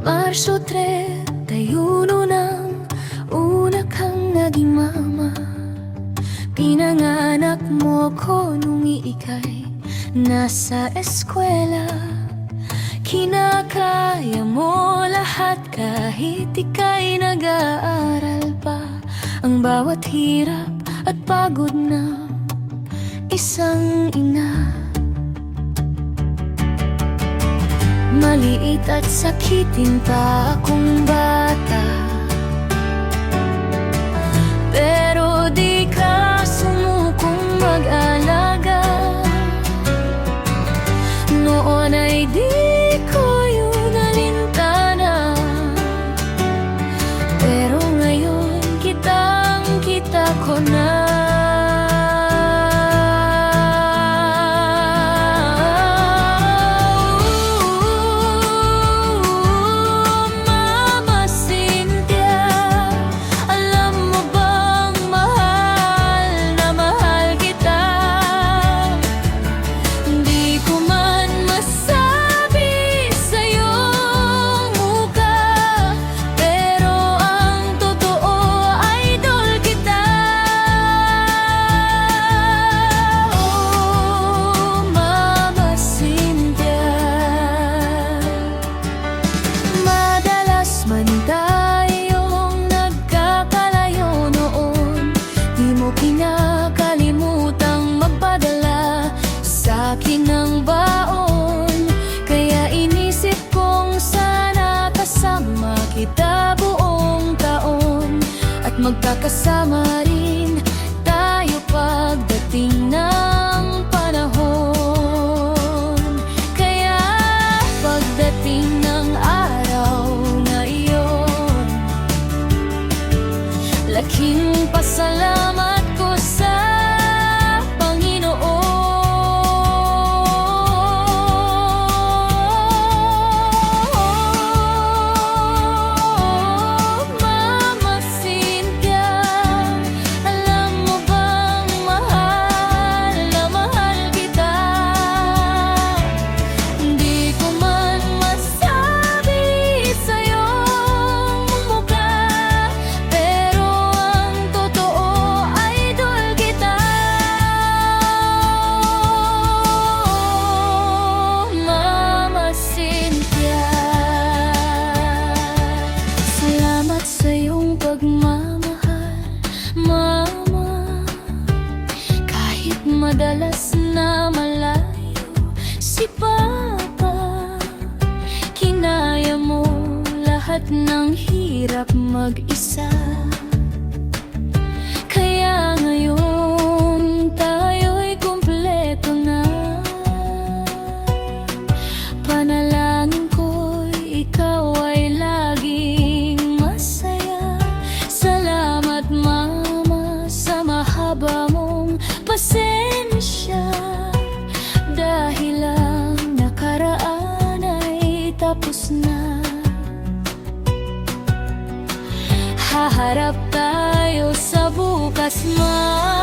Marso 31 nang una kang naging mama. Pinanganak mo ko nung ika'y nasa eskwela. Kinakaya mo lahat kahit ika'y nag-aaral pa. Ang bawat hirap at pagod na isang ina. Maliit at sakitin pa akong bata, pero di ka sumukong mag-alaga. Noon ay di ko yun alintana, pero ngayon kitang-kita ko na. Kinakalimutang magpadala sa akin ng baon, kaya inisip kong sana kasama kita buong taon, at magkakasama rin tayo pagdating ng panahon. Kaya pagdating ng araw na iyon, laking pasalamat ko sa Panginoon. Mama Cynthia, alam mo bang mahal na mahal kita? Hindi ko man masabi sa iyong mukha, pero ang totoo, idol kita. Mama Cynthia, salamat sa iyong pagmamahal, Mama. Kahit madalas na malayo si Papa, kinaya mo lahat ng hirap mag-isa. Kaya ngayon tayo'y kumpleto na. Panalangin ko'y ikaw ay laging masaya. Salamat Mama sa mahaba mong pasensya, dahil ang nakaraan ay tapos na. Haharap tayo sa bukas, Ma.